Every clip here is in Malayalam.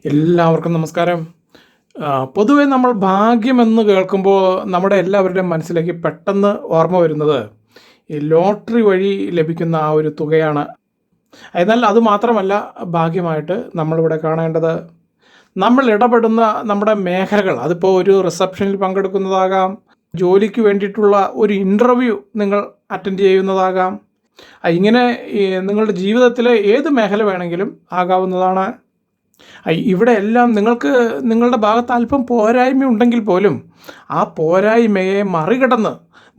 എല്ലാവർക്കും നമസ്കാരം. പൊതുവെ നമ്മൾ ഭാഗ്യമെന്ന് കേൾക്കുമ്പോൾ നമ്മുടെ എല്ലാവരുടെയും മനസ്സിലേക്ക് പെട്ടെന്ന് ഓർമ്മ വരുന്നത് ഈ ലോട്ടറി വഴി ലഭിക്കുന്ന ആ ഒരു തുകയാണ്. എന്നാൽ അതുമാത്രമല്ല ഭാഗ്യമായിട്ട് നമ്മളിവിടെ കാണേണ്ടത്. നമ്മൾ ഇടപെടുന്ന നമ്മുടെ മേഖലകൾ, അതിപ്പോൾ ഒരു റിസപ്ഷനിൽ പങ്കെടുക്കുന്നതാകാം, ജോലിക്ക് വേണ്ടിയിട്ടുള്ള ഒരു ഇൻ്റർവ്യൂ നിങ്ങൾ അറ്റൻഡ് ചെയ്യുന്നതാകാം, ഇങ്ങനെ നിങ്ങളുടെ ജീവിതത്തിലെ ഏത് മേഖല വേണമെങ്കിലും ആകാവുന്നതാണ്. ഇവിടെ എല്ലാം നിങ്ങൾക്ക് നിങ്ങളുടെ ഭാഗത്ത് അല്പം പോരായ്മ ഉണ്ടെങ്കിൽ പോലും ആ പോരായ്മയെ മറികടന്ന്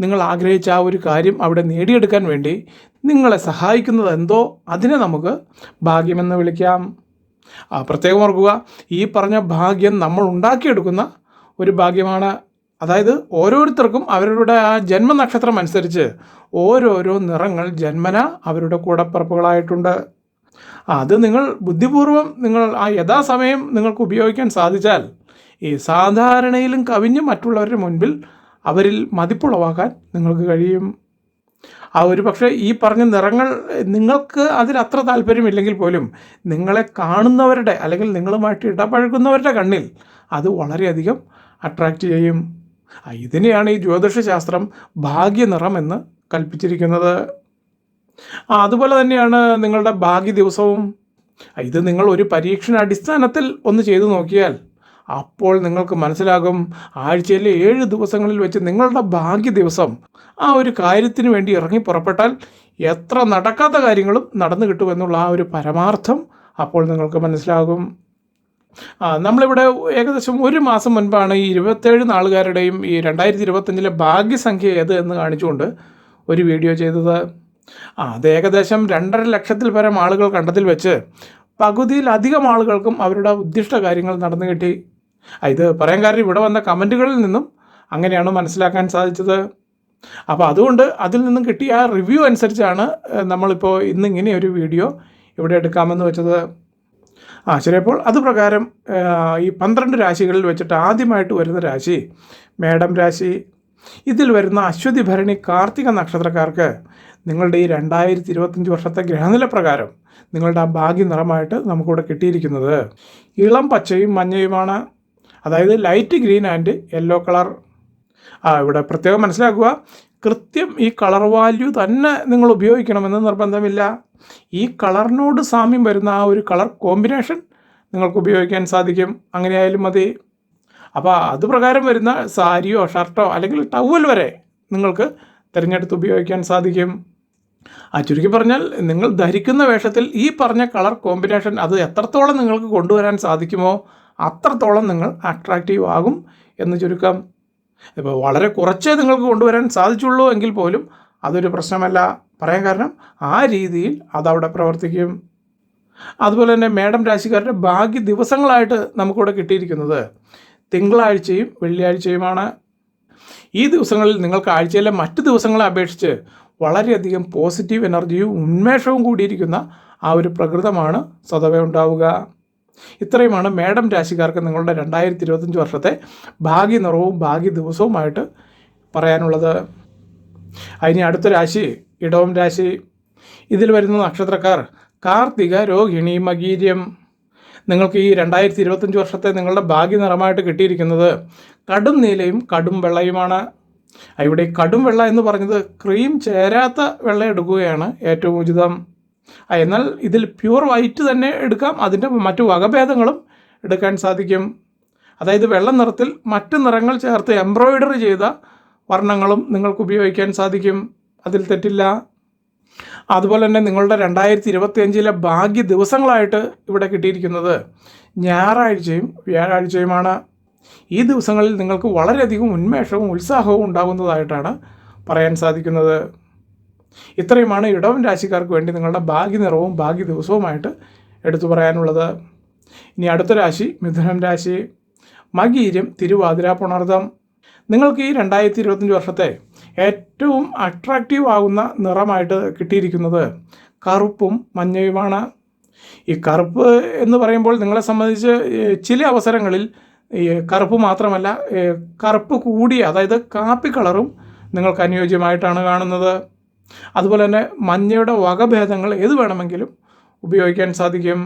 നിങ്ങൾ ആഗ്രഹിച്ച ആ ഒരു കാര്യം അവിടെ നേടിയെടുക്കാൻ വേണ്ടി നിങ്ങളെ സഹായിക്കുന്നത് എന്തോ അതിനെ നമുക്ക് ഭാഗ്യമെന്ന് വിളിക്കാം. പ്രത്യേകം ഓർക്കുക, ഈ പറഞ്ഞ ഭാഗ്യം നമ്മൾ ഉണ്ടാക്കിയെടുക്കുന്ന ഒരു ഭാഗ്യമാണ്. അതായത് ഓരോരുത്തർക്കും അവരുടെ ആ ജന്മനക്ഷത്രം അനുസരിച്ച് ഓരോരോ നിറങ്ങൾ ജന്മന അവരുടെ കൂടപ്പിറപ്പുകളായിട്ടുണ്ട്. അത് നിങ്ങൾ ബുദ്ധിപൂർവം നിങ്ങൾ ആ യഥാസമയം നിങ്ങൾക്ക് ഉപയോഗിക്കാൻ സാധിച്ചാൽ ഈ സാധാരണയിലും കവിഞ്ഞ് മറ്റുള്ളവരുടെ മുൻപിൽ അവരിൽ മതിപ്പുളവാക്കാൻ നിങ്ങൾക്ക് കഴിയും. ഒരു പക്ഷേ ഈ പറഞ്ഞ നിറങ്ങൾ നിങ്ങൾക്ക് അതിൽ അത്ര താല്പര്യമില്ലെങ്കിൽ പോലും നിങ്ങളെ കാണുന്നവരുടെ അല്ലെങ്കിൽ നിങ്ങളുമായിട്ട് ഇടപഴകുന്നവരുടെ കണ്ണിൽ അത് വളരെയധികം അട്രാക്റ്റ് ചെയ്യും. ഇതിനെയാണ് ഈ ജ്യോതിഷശാസ്ത്രം ഭാഗ്യനിറം എന്ന് കൽപ്പിച്ചിരിക്കുന്നത്. അതുപോലെ തന്നെയാണ് നിങ്ങളുടെ ഭാഗ്യ ദിവസവും. ഇത് നിങ്ങൾ ഒരു പരീക്ഷണാടിസ്ഥാനത്തിൽ ഒന്ന് ചെയ്തു നോക്കിയാൽ അപ്പോൾ നിങ്ങൾക്ക് മനസ്സിലാകും, ആഴ്ചയിലെ 7 ദിവസങ്ങളിൽ വെച്ച് നിങ്ങളുടെ ഭാഗ്യ ദിവസം ആ ഒരു കാര്യത്തിന് വേണ്ടി ഇറങ്ങി പുറപ്പെട്ടാൽ എത്ര നടക്കാത്ത കാര്യങ്ങളും നടന്നു കിട്ടുമെന്നുള്ള ആ ഒരു പരമാർത്ഥം അപ്പോൾ നിങ്ങൾക്ക് മനസ്സിലാകും. നമ്മളിവിടെ ഏകദേശം 1 മാസം മുൻപാണ് ഈ 27 നാളുകാരുടെയും ഈ 2025 ഭാഗ്യസംഖ്യ ഏത് എന്ന് കാണിച്ചുകൊണ്ട് ഒരു വീഡിയോ ചെയ്തത്. അത് ഏകദേശം 2.5 ലക്ഷത്തിൽ പരം ആളുകൾ കണ്ടതിൽ വെച്ച് പകുതിയിലധികം ആളുകൾക്കും അവരുടെ ഉദ്ദിഷ്ട കാര്യങ്ങൾ നടന്നു കിട്ടി. ഇത് പറയാൻ കാരണം ഇവിടെ വന്ന കമൻറ്റുകളിൽ നിന്നും അങ്ങനെയാണ് മനസ്സിലാക്കാൻ സാധിച്ചത്. അപ്പോൾ അതുകൊണ്ട് അതിൽ നിന്നും കിട്ടിയ ആ റിവ്യൂ അനുസരിച്ചാണ് നമ്മളിപ്പോൾ ഇന്നിങ്ങനെ ഒരു വീഡിയോ ഇവിടെ എടുക്കാമെന്ന് വെച്ചത്. ശരി, അപ്പോൾ അതുപ്രകാരം ഈ 12 രാശികളിൽ വെച്ചിട്ട് ആദ്യമായിട്ട് വരുന്ന രാശി മേടം രാശി. ഇതിൽ വരുന്ന അശ്വതി ഭരണി കാർത്തിക നക്ഷത്രക്കാർക്ക് നിങ്ങളുടെ ഈ 2025 വർഷത്തെ ഗ്രഹനില പ്രകാരം നിങ്ങളുടെ ആ ഭാഗ്യ നിറമായിട്ട് നമുക്കിവിടെ കിട്ടിയിരിക്കുന്നത് ഇളം പച്ചയും മഞ്ഞയുമാണ്. അതായത് light green and yellow colour. ഇവിടെ പ്രത്യേകം മനസ്സിലാക്കുക, കൃത്യം ഈ കളർ വാല്യൂ തന്നെ നിങ്ങൾ ഉപയോഗിക്കണമെന്ന് നിർബന്ധമില്ല. ഈ കളറിനോട് സാമ്യം വരുന്ന ആ ഒരു കളർ കോമ്പിനേഷൻ നിങ്ങൾക്ക് ഉപയോഗിക്കാൻ സാധിക്കും. അങ്ങനെയായാലും മതി. അപ്പോൾ അതുപ്രകാരം വരുന്ന സാരിയോ ഷർട്ടോ അല്ലെങ്കിൽ ടവൽ വരെ നിങ്ങൾക്ക് തിരഞ്ഞെടുത്ത് ഉപയോഗിക്കാൻ സാധിക്കും. ചുരുക്കി പറഞ്ഞാൽ നിങ്ങൾ ധരിക്കുന്ന വേഷത്തിൽ ഈ പറഞ്ഞ കളർ കോമ്പിനേഷൻ അത് എത്രത്തോളം നിങ്ങൾക്ക് കൊണ്ടുവരാൻ സാധിക്കുമോ അത്രത്തോളം നിങ്ങൾ അട്രാക്റ്റീവ് ആകും എന്ന് ചുരുക്കം. ഇപ്പോൾ വളരെ കുറച്ചേ നിങ്ങൾക്ക് കൊണ്ടുവരാൻ സാധിച്ചുള്ളൂ എങ്കിൽ പോലും അതൊരു പ്രശ്നമല്ല. പറയാൻ കാരണം ആ രീതിയിൽ അതവിടെ പ്രവർത്തിക്കും. അതുപോലെ തന്നെ മേടം രാശിക്കാരുടെ ഭാഗ്യ ദിവസങ്ങളായിട്ട് നമുക്കിവിടെ കിട്ടിയിരിക്കുന്നത് തിങ്കളാഴ്ചയും വെള്ളിയാഴ്ചയുമാണ്. ഈ ദിവസങ്ങളിൽ നിങ്ങൾക്ക് ആഴ്ചയിലെ മറ്റ് ദിവസങ്ങളെ അപേക്ഷിച്ച് വളരെയധികം പോസിറ്റീവ് എനർജിയും ഉന്മേഷവും കൂടിയിരിക്കുന്ന ആ ഒരു പ്രകൃതമാണ് സ്വതവേ ഉണ്ടാവുക. ഇത്രയുമാണ് മേടം രാശിക്കാർക്ക് നിങ്ങളുടെ 2025 വർഷത്തെ ഭാഗ്യ നിറവും ഭാഗ്യ ദിവസവുമായിട്ട് പറയാനുള്ളത്. അതിന് അടുത്ത രാശി ഇടവം രാശി. ഇതിൽ വരുന്ന നക്ഷത്രക്കാർ കാർത്തിക, രോഹിണി, മകീര്യം. നിങ്ങൾക്ക് ഈ 2025 വർഷത്തെ നിങ്ങളുടെ ഭാഗ്യ നിറമായിട്ട് കിട്ടിയിരിക്കുന്നത് കടും നീലയും കടും വെള്ളയുമാണ്. ഇവിടെ കടും വെള്ള എന്ന് പറഞ്ഞത് ക്രീം ചേരാത്ത വെള്ള എടുക്കുകയാണ് ഏറ്റവും ഉചിതം. എന്നാൽ ഇതിൽ പ്യൂർ വൈറ്റ് തന്നെ എടുക്കാം. അതിൻ്റെ മറ്റു വകഭേദങ്ങളും എടുക്കാൻ സാധിക്കും. അതായത് വെള്ള നിറത്തിൽ മറ്റ് നിറങ്ങൾ ചേർത്ത് എംബ്രോയിഡറി ചെയ്ത വർണ്ണങ്ങളും നിങ്ങൾക്ക് ഉപയോഗിക്കാൻ സാധിക്കും. അതിൽ തെറ്റില്ല. അതുപോലെ തന്നെ നിങ്ങളുടെ 2025 ഭാഗ്യ ദിവസങ്ങളായിട്ട് ഇവിടെ കിട്ടിയിരിക്കുന്നത് ഞായറാഴ്ചയും വ്യാഴാഴ്ചയുമാണ്. ഈ ദിവസങ്ങളിൽ നിങ്ങൾക്ക് വളരെയധികം ഉന്മേഷവും ഉത്സാഹവും ഉണ്ടാകുന്നതായിട്ടാണ് പറയാൻ സാധിക്കുന്നത്. ഇത്രയുമാണ് ഇടവം രാശിക്കാർക്ക് വേണ്ടി നിങ്ങളുടെ ഭാഗ്യ നിറവും ഭാഗ്യ ദിവസവുമായിട്ട് എടുത്തു പറയാനുള്ളത്. ഇനി അടുത്ത രാശി മിഥുനം രാശി. മകീരം, തിരുവാതിര, പുണർദം. നിങ്ങൾക്ക് ഈ 2025 വർഷത്തെ ഏറ്റവും അട്രാക്റ്റീവ് ആകുന്ന നിറമായിട്ട് കിട്ടിയിരിക്കുന്നത് കറുപ്പും മഞ്ഞയുമാണ്. ഈ കറുപ്പ് എന്ന് പറയുമ്പോൾ നിങ്ങളെ സംബന്ധിച്ച് ചില അവസരങ്ങളിൽ ഈ കറുപ്പ് മാത്രമല്ല, കറുപ്പ് കൂടിയ അതായത് കാപ്പി കളറും നിങ്ങൾക്ക് അനുയോജ്യമായിട്ടാണ് കാണുന്നത്. അതുപോലെ തന്നെ മഞ്ഞയുടെ വകഭേദങ്ങൾ ഏത് വേണമെങ്കിലും ഉപയോഗിക്കാൻ സാധിക്കും.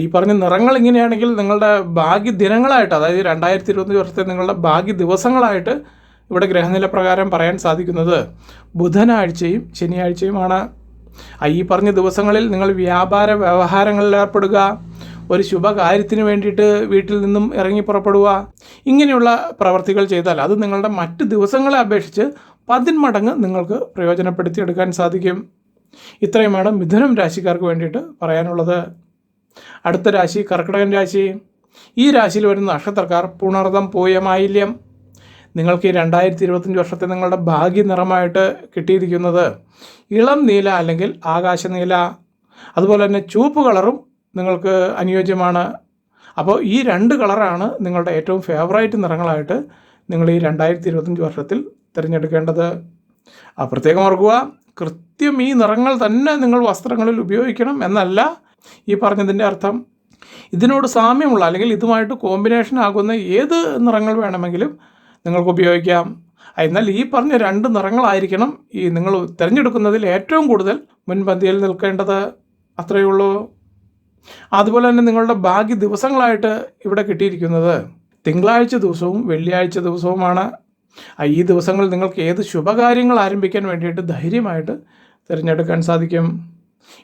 ഈ പറഞ്ഞ നിറങ്ങൾ ഇങ്ങനെയാണെങ്കിൽ നിങ്ങളുടെ ഭാഗ്യ ദിനങ്ങളായിട്ട്, അതായത് 2025 വർഷത്തെ നിങ്ങളുടെ ഭാഗ്യ ദിവസങ്ങളായിട്ട് ഇവിടെ ഗ്രഹനില പ്രകാരം പറയാൻ സാധിക്കുന്നത് ബുധനാഴ്ചയും ശനിയാഴ്ചയുമാണ്. ഈ പറഞ്ഞ ദിവസങ്ങളിൽ നിങ്ങൾ വ്യാപാര വ്യവഹാരങ്ങളിൽ ഏർപ്പെടുക, ഒരു ശുഭകാര്യത്തിന് വേണ്ടിയിട്ട് വീട്ടിൽ നിന്നും ഇറങ്ങി പുറപ്പെടുക, ഇങ്ങനെയുള്ള പ്രവർത്തികൾ ചെയ്താൽ അത് നിങ്ങളുടെ മറ്റ് ദിവസങ്ങളെ അപേക്ഷിച്ച് 10 മടങ്ങ് നിങ്ങൾക്ക് പ്രയോജനപ്പെടുത്തിയെടുക്കാൻ സാധിക്കും. ഇത്രയുമാണ് മിഥുനം രാശിക്കാർക്ക് വേണ്ടിയിട്ട് പറയാനുള്ളത്. അടുത്ത രാശി കർക്കിടകൻ രാശി. ഈ രാശിയിൽ വരുന്ന നക്ഷത്രക്കാർ പുണർതം, പൂയം, ആയില്യം. നിങ്ങൾക്ക് ഈ 2025 വർഷത്തെ നിങ്ങളുടെ ഭാഗ്യ നിറമായിട്ട് കിട്ടിയിരിക്കുന്നത് ഇളം നീല അല്ലെങ്കിൽ ആകാശ നീല, അതുപോലെ തന്നെ ചുവപ്പ് കളറും നിങ്ങൾക്ക് അനുയോജ്യമാണ്. അപ്പോൾ ഈ 2 കളറാണ് നിങ്ങളുടെ ഏറ്റവും ഫേവറേറ്റ് നിറങ്ങളായിട്ട് നിങ്ങൾ ഈ 2025 വർഷത്തിൽ തിരഞ്ഞെടുക്കേണ്ടത്. പ്രത്യേകം ഓർക്കുക, കൃത്യം ഈ നിറങ്ങൾ തന്നെ നിങ്ങൾ വസ്ത്രങ്ങളിൽ ഉപയോഗിക്കണം എന്നല്ല ഈ പറഞ്ഞതിൻ്റെ അർത്ഥം. ഇതിനോട് സാമ്യമുള്ള അല്ലെങ്കിൽ ഇതുമായിട്ട് കോമ്പിനേഷൻ ആകുന്ന ഏത് നിറങ്ങൾ വേണമെങ്കിലും നിങ്ങൾക്ക് ഉപയോഗിക്കാം. എന്നാൽ ഈ പറഞ്ഞ 2 നിറങ്ങളായിരിക്കണം ഈ നിങ്ങൾ തിരഞ്ഞെടുക്കുന്നതിൽ ഏറ്റവും കൂടുതൽ മുൻപന്തിയിൽ നിൽക്കേണ്ടത്. അത്രയേ ഉള്ളൂ. അതുപോലെ തന്നെ നിങ്ങളുടെ ഭാഗ്യ ദിവസങ്ങളായിട്ട് ഇവിടെ കിട്ടിയിരിക്കുന്നത് തിങ്കളാഴ്ച ദിവസവും വെള്ളിയാഴ്ച ദിവസവുമാണ്. ഈ ദിവസങ്ങളിൽ നിങ്ങൾക്ക് ഏത് ശുഭകാര്യങ്ങൾ ആരംഭിക്കാൻ വേണ്ടിയിട്ട് ധൈര്യമായിട്ട് തിരഞ്ഞെടുക്കാൻ സാധിക്കും.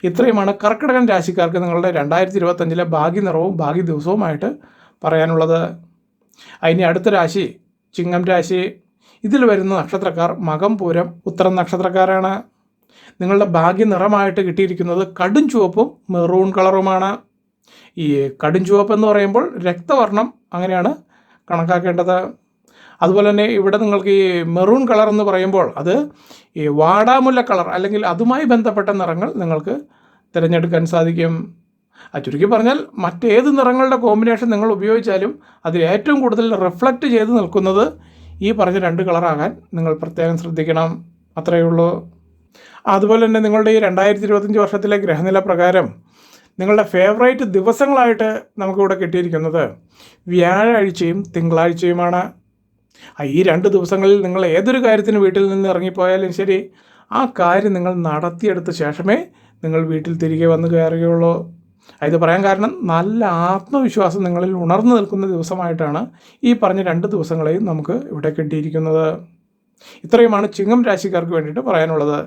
ഇത്രയുമാണ് കർക്കിടകൻ രാശിക്കാർക്ക് നിങ്ങളുടെ 2025 ഭാഗ്യ നിറവും ഭാഗ്യ ദിവസവുമായിട്ട് പറയാനുള്ളത്. ഇനി അടുത്ത രാശി ചിങ്ങം രാശി. ഇതിൽ വരുന്ന നക്ഷത്രക്കാർ മകം, പൂരം, ഉത്തരം നക്ഷത്രക്കാരാണ്. നിങ്ങളുടെ ഭാഗ്യ നിറമായിട്ട് കിട്ടിയിരിക്കുന്നത് കടും ചുവപ്പും മെറൂൺ കളറുമാണ്. ഈ കടും ചുവപ്പ് എന്ന് പറയുമ്പോൾ രക്തവർണം അങ്ങനെയാണ് കണക്കാക്കേണ്ടത്. അതുപോലെ തന്നെ ഇവിടെ നിങ്ങൾക്ക് ഈ മെറൂൺ കളർ എന്ന് പറയുമ്പോൾ അത് ഈ വാടാമുല്ല കളർ അല്ലെങ്കിൽ അതുമായി ബന്ധപ്പെട്ട നിറങ്ങൾ നിങ്ങൾക്ക് തിരഞ്ഞെടുക്കാൻ സാധിക്കും. ചുരുക്കി പറഞ്ഞാൽ മറ്റേത് നിറങ്ങളുടെ കോമ്പിനേഷൻ നിങ്ങൾ ഉപയോഗിച്ചാലും അതിൽ ഏറ്റവും കൂടുതൽ റിഫ്ലക്റ്റ് ചെയ്ത് നിൽക്കുന്നത് ഈ പറഞ്ഞ 2 കളറാകാൻ നിങ്ങൾ പ്രത്യേകം ശ്രദ്ധിക്കണം. അത്രയേ ഉള്ളൂ. അതുപോലെ തന്നെ നിങ്ങളുടെ ഈ 2025 വർഷത്തിലെ ഗ്രഹനില പ്രകാരം നിങ്ങളുടെ ഫേവറേറ്റ് ദിവസങ്ങളായിട്ട് നമുക്കിവിടെ കിട്ടിയിരിക്കുന്നത് വ്യാഴാഴ്ചയും തിങ്കളാഴ്ചയുമാണ്. ഈ 2 ദിവസങ്ങളിൽ നിങ്ങൾ ഏതൊരു കാര്യത്തിന് വീട്ടിൽ നിന്ന് ഇറങ്ങിപ്പോയാലും ശരി, ആ കാര്യം നിങ്ങൾ നടത്തിയെടുത്ത ശേഷമേ നിങ്ങൾ വീട്ടിൽ തിരികെ വന്ന് കയറുകയുള്ളൂ. ഇത് പറയാൻ കാരണം നല്ല ആത്മവിശ്വാസം നിങ്ങളിൽ ഉണർന്നു നിൽക്കുന്ന ദിവസമായിട്ടാണ് ഈ പറഞ്ഞ 2 ദിവസങ്ങളെയും നമുക്ക് ഇവിടെ കിട്ടിയിരിക്കുന്നത്. ഇത്രയുമാണ് ചിങ്ങം രാശിക്കാർക്ക് വേണ്ടിയിട്ട് പറയാനുള്ളത്.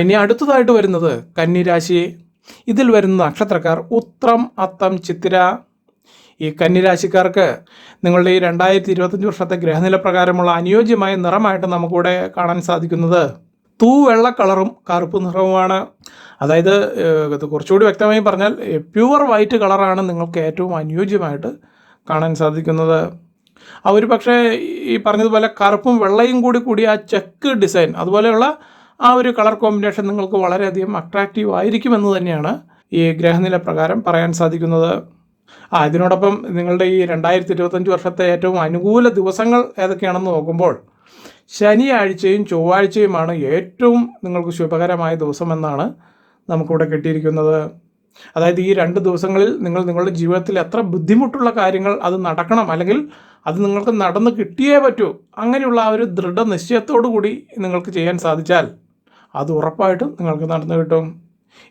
ഇനി അടുത്തതായിട്ട് വരുന്നത് കന്നി രാശി. ഇതിൽ വരുന്ന നക്ഷത്രക്കാർ ഉത്രം, അത്തം, ചിത്തിര. ഈ കന്നി രാശിക്കാർക്ക് നിങ്ങളുടെ ഈ 2025 വർഷത്തെ ഗ്രഹനില പ്രകാരമുള്ള അനുയോജ്യമായ നിറമായിട്ട് നമുക്കിവിടെ കാണാൻ സാധിക്കുന്നത് തൂവെള്ള കളറും കറുപ്പ് നിറവുമാണ്. അതായത് കുറച്ചുകൂടി വ്യക്തമായി പറഞ്ഞാൽ പ്യുവർ വൈറ്റ് കളറാണ് നിങ്ങൾക്ക് ഏറ്റവും അനുയോജ്യമായിട്ട് കാണാൻ സാധിക്കുന്നത്. ഒരു പക്ഷേ ഈ പറഞ്ഞതുപോലെ കറുപ്പും വെള്ളയും കൂടി ആ ചെക്ക് ഡിസൈൻ അതുപോലെയുള്ള ആ ഒരു കളർ കോമ്പിനേഷൻ നിങ്ങൾക്ക് വളരെയധികം അട്രാക്റ്റീവ് ആയിരിക്കുമെന്ന് തന്നെയാണ് ഈ ഗ്രഹനില പ്രകാരം പറയാൻ സാധിക്കുന്നത്. ഇതിനോടൊപ്പം നിങ്ങളുടെ ഈ 2025 വർഷത്തെ ഏറ്റവും അനുകൂല ദിവസങ്ങൾ ഏതൊക്കെയാണെന്ന് നോക്കുമ്പോൾ ശനിയാഴ്ചയും ചൊവ്വാഴ്ചയുമാണ് ഏറ്റവും നിങ്ങൾക്ക് ശുഭകരമായ ദിവസമെന്നാണ് നമുക്കിവിടെ കിട്ടിയിരിക്കുന്നത്. അതായത് ഈ 2 ദിവസങ്ങളിൽ നിങ്ങൾ നിങ്ങളുടെ ജീവിതത്തിൽ എത്ര ബുദ്ധിമുട്ടുള്ള കാര്യങ്ങൾ അത് നടക്കണം അല്ലെങ്കിൽ അത് നിങ്ങൾക്ക് നടന്ന് കിട്ടിയേ പറ്റൂ, അങ്ങനെയുള്ള ആ ഒരു ദൃഢനിശ്ചയത്തോടു കൂടി നിങ്ങൾക്ക് ചെയ്യാൻ സാധിച്ചാൽ അത് ഉറപ്പായിട്ടും നിങ്ങൾക്ക് നടന്നു കിട്ടും.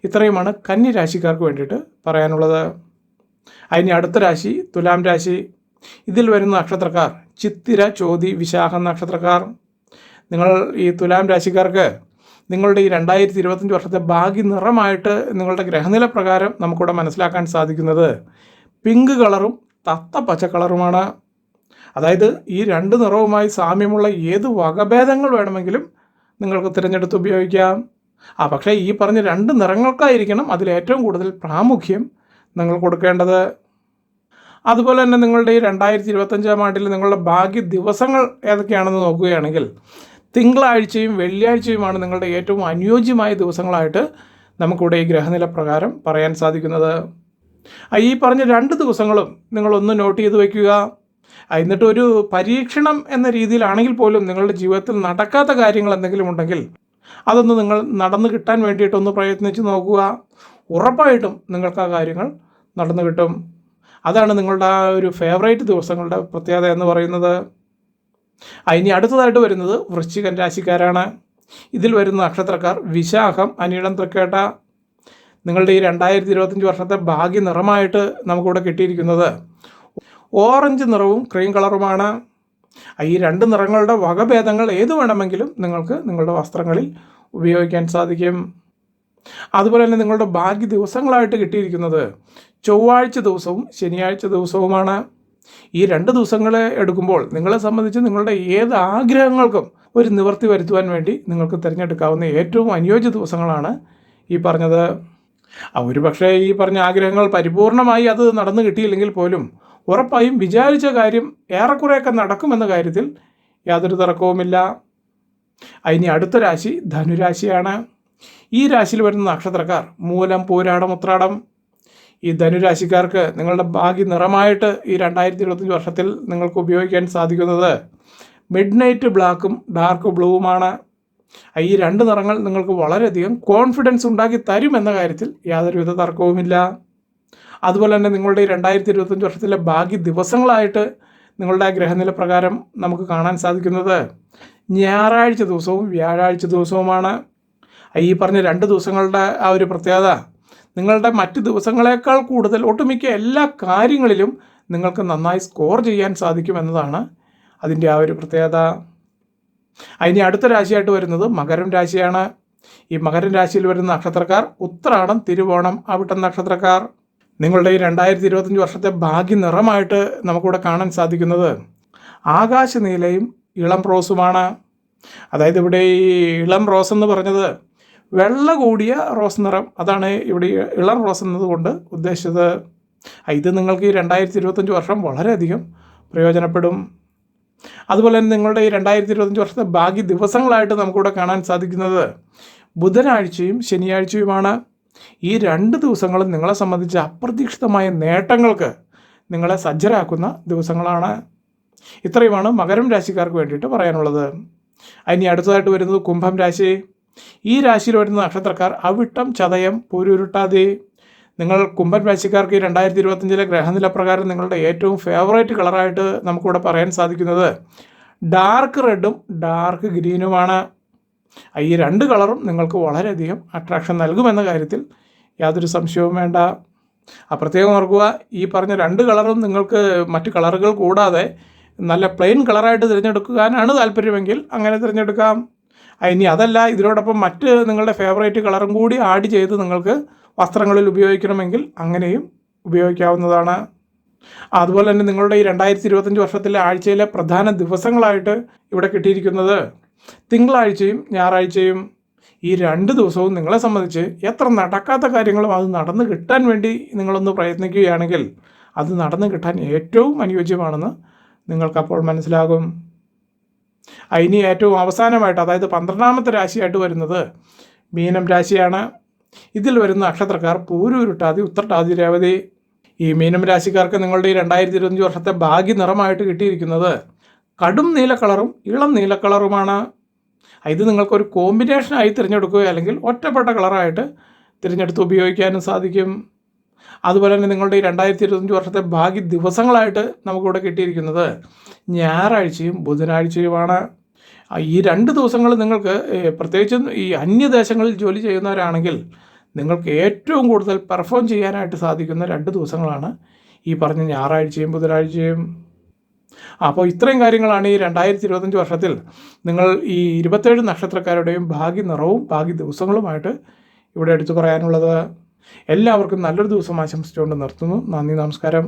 ഇത്രയുമാണ് കന്നി രാശിക്കാർക്ക് വേണ്ടിയിട്ട് പറയാനുള്ളത്. അതിന് അടുത്ത രാശി തുലാം രാശി. ഇതിൽ വരുന്ന നക്ഷത്രക്കാർ ചിത്തിര, ചോതി, വിശാഖം നക്ഷത്രക്കാർ. നിങ്ങൾ ഈ തുലാം രാശിക്കാർക്ക് നിങ്ങളുടെ ഈ 2025 വർഷത്തെ ഭാഗ്യ നിറമായിട്ട് നിങ്ങളുടെ ഗ്രഹനില പ്രകാരം നമുക്കിവിടെ മനസ്സിലാക്കാൻ സാധിക്കുന്നത് പിങ്ക് കളറും തത്ത പച്ച കളറുമാണ്. അതായത് ഈ 2 നിറവുമായി സാമ്യമുള്ള ഏത് വകഭേദങ്ങൾ വേണമെങ്കിലും നിങ്ങൾക്ക് തിരഞ്ഞെടുത്ത് ഉപയോഗിക്കാം. പക്ഷേ ഈ പറഞ്ഞ 2 നിറങ്ങൾക്കായിരിക്കണം അതിലേറ്റവും കൂടുതൽ പ്രാമുഖ്യം നിങ്ങൾ കൊടുക്കേണ്ടത്. അതുപോലെ തന്നെ നിങ്ങളുടെ ഈ 2025 ആണ്ടിൽ നിങ്ങളുടെ ഭാഗ്യ ദിവസങ്ങൾ ഏതൊക്കെയാണെന്ന് നോക്കുകയാണെങ്കിൽ തിങ്കളാഴ്ചയും വെള്ളിയാഴ്ചയുമാണ് നിങ്ങളുടെ ഏറ്റവും അനുയോജ്യമായ ദിവസങ്ങളായിട്ട് നമുക്കിവിടെ ഈ ഗ്രഹനില പ്രകാരം പറയാൻ സാധിക്കുന്നത്. ഈ പറഞ്ഞ 2 ദിവസങ്ങളും നിങ്ങളൊന്ന് നോട്ട് ചെയ്ത് വയ്ക്കുക. എന്നിട്ട് ഒരു പരീക്ഷണം എന്ന രീതിയിലാണെങ്കിൽ പോലും നിങ്ങളുടെ ജീവിതത്തിൽ നടക്കാത്ത കാര്യങ്ങൾ എന്തെങ്കിലും ഉണ്ടെങ്കിൽ അതൊന്ന് നിങ്ങൾ നടന്നു കിട്ടാൻ വേണ്ടിയിട്ടൊന്ന് പ്രയത്നിച്ച് നോക്കുക. ഉറപ്പായിട്ടും നിങ്ങൾക്ക് ആ കാര്യങ്ങൾ നടന്നു കിട്ടും. അതാണ് നിങ്ങളുടെ ആ ഒരു ഫേവറേറ്റ് ദിവസങ്ങളുടെ പ്രത്യേകത എന്ന് പറയുന്നത്. ഇനി അടുത്തതായിട്ട് വരുന്നത് വൃശ്ചികൻ രാശിക്കാരാണ്. ഇതിൽ വരുന്ന നക്ഷത്രക്കാർ വിശാഖം, അനിഴം, തൃക്കേട്ട. നിങ്ങളുടെ ഈ 2025 വർഷത്തെ ഭാഗ്യ നിറമായിട്ട് നമുക്കിവിടെ കിട്ടിയിരിക്കുന്നത് ഓറഞ്ച് നിറവും ക്രീം കളറുമാണ്. ഈ രണ്ട് നിറങ്ങളുടെ വകഭേദങ്ങൾ ഏത് വേണമെങ്കിലും നിങ്ങൾക്ക് നിങ്ങളുടെ വസ്ത്രങ്ങളിൽ ഉപയോഗിക്കാൻ സാധിക്കും. അതുപോലെ തന്നെ നിങ്ങളുടെ ഭാഗ്യ ദിവസങ്ങളായിട്ട് കിട്ടിയിരിക്കുന്നത് ചൊവ്വാഴ്ച ദിവസവും ശനിയാഴ്ച ദിവസവുമാണ്. ഈ 2 ദിവസങ്ങളെ എടുക്കുമ്പോൾ നിങ്ങളെ സംബന്ധിച്ച് നിങ്ങളുടെ ഏത് ആഗ്രഹങ്ങൾക്കും ഒരു നിവൃത്തി വരുത്തുവാൻ വേണ്ടി നിങ്ങൾക്ക് തിരഞ്ഞെടുക്കാവുന്ന ഏറ്റവും അനുയോജ്യ ദിവസങ്ങളാണ് ഈ പറഞ്ഞത്. ഒരു പക്ഷേ ഈ പറഞ്ഞ ആഗ്രഹങ്ങൾ പരിപൂർണമായി അത് നടന്നു കിട്ടിയില്ലെങ്കിൽ പോലും ഉറപ്പായും വിചാരിച്ച കാര്യം ഏറെക്കുറെയൊക്കെ നടക്കുമെന്ന കാര്യത്തിൽ യാതൊരു തർക്കവുമില്ല. ഇനി അടുത്ത രാശി ധനുരാശിയാണ്. ഈ രാശിയിൽ വരുന്ന നക്ഷത്രക്കാർ മൂലം, പൂരാടം, ഉത്രാടം. ഈ ധനുരാശിക്കാർക്ക് നിങ്ങളുടെ ഭാഗ്യ നിറമായിട്ട് ഈ 2025 വർഷത്തിൽ നിങ്ങൾക്ക് ഉപയോഗിക്കാൻ സാധിക്കുന്നത് മിഡ് നൈറ്റ് ബ്ലാക്കും ഡാർക്ക് ബ്ലൂവുമാണ്. ഈ 2 നിറങ്ങൾ നിങ്ങൾക്ക് വളരെയധികം കോൺഫിഡൻസ് ഉണ്ടാക്കി തരുമെന്ന കാര്യത്തിൽ യാതൊരുവിധ തർക്കവുമില്ല. അതുപോലെ തന്നെ നിങ്ങളുടെ ഈ 2025 വർഷത്തിലെ ഭാഗ്യ ദിവസങ്ങളായിട്ട് നിങ്ങളുടെ ഗ്രഹനില പ്രകാരം നമുക്ക് കാണാൻ സാധിക്കുന്നത് ഞായറാഴ്ച ദിവസവും വ്യാഴാഴ്ച ദിവസവുമാണ്. ഈ പറഞ്ഞ 2 ദിവസങ്ങളുടെ ഒരു പ്രത്യേകത നിങ്ങളുടെ മറ്റ് ദിവസങ്ങളെക്കാൾ കൂടുതൽ ഒട്ടുമിക്ക എല്ലാ കാര്യങ്ങളിലും നിങ്ങൾക്ക് നന്നായി സ്കോർ ചെയ്യാൻ സാധിക്കുമെന്നതാണ് അതിൻ്റെ ഒരു പ്രത്യേകത. ഇനി അടുത്ത രാശിയായിട്ട് വരുന്നത് മകരം രാശിയാണ്. ഈ മകരം രാശിയിൽ വരുന്ന നക്ഷത്രക്കാർ ഉത്രാടം, തിരുവോണം, അവിട്ടം നക്ഷത്രക്കാർ. നിങ്ങളുടെ ഈ 2025 വർഷത്തെ ഭാഗ്യ നിറമായിട്ട് നമുക്കിവിടെ കാണാൻ സാധിക്കുന്നത് ആകാശ നീലയും ഇളം റോസുമാണ്. അതായത് ഇവിടെ ഈ ഇളം റോസ് എന്ന് പറഞ്ഞത് വെള്ള കൂടിയ റോസ് നിറം, അതാണ് ഇവിടെ ഇളം റോസ് എന്നതുകൊണ്ട് ഉദ്ദേശിച്ചത്. ഇത് നിങ്ങൾക്ക് ഈ 2025 വർഷം വളരെയധികം പ്രയോജനപ്പെടും. അതുപോലെ തന്നെ നിങ്ങളുടെ ഈ 2025 വർഷത്തെ ഭാഗ്യ ദിവസങ്ങളായിട്ട് നമുക്കിവിടെ കാണാൻ സാധിക്കുന്നത് ബുധനാഴ്ചയും ശനിയാഴ്ചയുമാണ്. ഈ 2 ദിവസങ്ങളും നിങ്ങളെ സംബന്ധിച്ച് അപ്രതീക്ഷിതമായ നേട്ടങ്ങൾക്ക് നിങ്ങളെ സജ്ജരാക്കുന്ന ദിവസങ്ങളാണ്. ഇത്രയുമാണ് മകരം രാശിക്കാർക്ക് വേണ്ടിയിട്ട് പറയാനുള്ളത്. ഇനി അടുത്തതായിട്ട് വരുന്നത് കുംഭം രാശി. ഈ രാശിയിൽ വരുന്ന നക്ഷത്രക്കാർ അവിട്ടം, ചതയം, പൂരുരുട്ടാതി. നിങ്ങൾ കുംഭം രാശിക്കാർക്ക് ഈ 2025 ഗ്രഹനില പ്രകാരം നിങ്ങളുടെ ഏറ്റവും ഫേവറേറ്റ് കളറായിട്ട് നമുക്കിവിടെ പറയാൻ സാധിക്കുന്നത് ഡാർക്ക് റെഡും ഡാർക്ക് ഗ്രീനുമാണ്. ഈ 2 കളറും നിങ്ങൾക്ക് വളരെയധികം അട്രാക്ഷൻ നൽകുമെന്ന കാര്യത്തിൽ യാതൊരു സംശയവും വേണ്ട. പ്രത്യേകം ഓർക്കുക, ഈ പറഞ്ഞ 2 കളറും നിങ്ങൾക്ക് മറ്റ് കളറുകൾ കൂടാതെ നല്ല പ്ലെയിൻ കളറായിട്ട് തിരഞ്ഞെടുക്കാനാണ് താല്പര്യമെങ്കിൽ അങ്ങനെ തിരഞ്ഞെടുക്കാം. ഇനി അതല്ല, ഇതിനോടൊപ്പം മറ്റ് നിങ്ങളുടെ ഫേവറേറ്റ് കളറും കൂടി ആഡ് ചെയ്ത് നിങ്ങൾക്ക് വസ്ത്രങ്ങളിൽ ഉപയോഗിക്കണമെങ്കിൽ അങ്ങനെയും ഉപയോഗിക്കാവുന്നതാണ്. അതുപോലെ തന്നെ നിങ്ങളുടെ ഈ 2025 വർഷത്തിലെ ആഴ്ചയിലെ പ്രധാന ദിവസങ്ങളായിട്ട് ഇവിടെ കിട്ടിയിരിക്കുന്നത് തിങ്കളാഴ്ചയും ഞായറാഴ്ചയും. ഈ 2 ദിവസവും നിങ്ങളെ സംബന്ധിച്ച് എത്ര നടക്കാത്ത കാര്യങ്ങളും അത് നടന്നു കിട്ടാൻ വേണ്ടി നിങ്ങളൊന്ന് പ്രയത്നിക്കുകയാണെങ്കിൽ അത് നടന്നു കിട്ടാൻ ഏറ്റവും അനുയോജ്യമാണെന്ന് നിങ്ങൾക്കപ്പോൾ മനസ്സിലാകും. ഇനി ഏറ്റവും അവസാനമായിട്ട്, അതായത് 12ാമത്തെ രാശിയായിട്ട് വരുന്നത് മീനം രാശിയാണ്. ഇതിൽ വരുന്ന നക്ഷത്രക്കാർ പൂരുരുട്ടാതി, ഉത്രട്ടാതി, രേവതി. ഈ മീനം രാശിക്കാർക്ക് നിങ്ങളുടെ ഈ 2025 വർഷത്തെ ഭാഗ്യ നിറമായിട്ട് കിട്ടിയിരിക്കുന്നത് കടും നീല കളറും ഇളം നീല കളറുമാണ്. ഇത് നിങ്ങൾക്കൊരു കോമ്പിനേഷനായി തിരഞ്ഞെടുക്കുക അല്ലെങ്കിൽ ഒറ്റപ്പെട്ട കളറായിട്ട് തിരഞ്ഞെടുത്ത് ഉപയോഗിക്കാനും സാധിക്കും. അതുപോലെ തന്നെ നിങ്ങളുടെ ഈ 2025 വർഷത്തെ ഭാഗ്യ ദിവസങ്ങളായിട്ട് നമുക്കിവിടെ കിട്ടിയിരിക്കുന്നത് ഞായറാഴ്ചയും ബുധനാഴ്ചയുമാണ്. ഈ 2 ദിവസങ്ങൾ നിങ്ങൾക്ക് പ്രത്യേകിച്ചും ഈ അന്യദേശങ്ങളിൽ ജോലി ചെയ്യുന്നവരാണെങ്കിൽ നിങ്ങൾക്ക് ഏറ്റവും കൂടുതൽ പെർഫോം ചെയ്യാനായിട്ട് സാധിക്കുന്ന 2 ദിവസങ്ങളാണ് ഈ പറഞ്ഞ ഞായറാഴ്ചയും ബുധനാഴ്ചയും. അപ്പോൾ ഇത്രയും കാര്യങ്ങളാണ് ഈ 2025 വർഷത്തിൽ നിങ്ങൾ ഈ 27 നക്ഷത്രക്കാരുടെയും ഭാഗ്യ നിറവും ഭാഗ്യ ദിവസങ്ങളുമായിട്ട് ഇവിടെ എടുത്തു പറയാനുള്ളത്. എല്ലാവർക്കും നല്ലൊരു ദിവസം ആശംസിച്ചുകൊണ്ട് നിർത്തുന്നു. നന്ദി, നമസ്കാരം.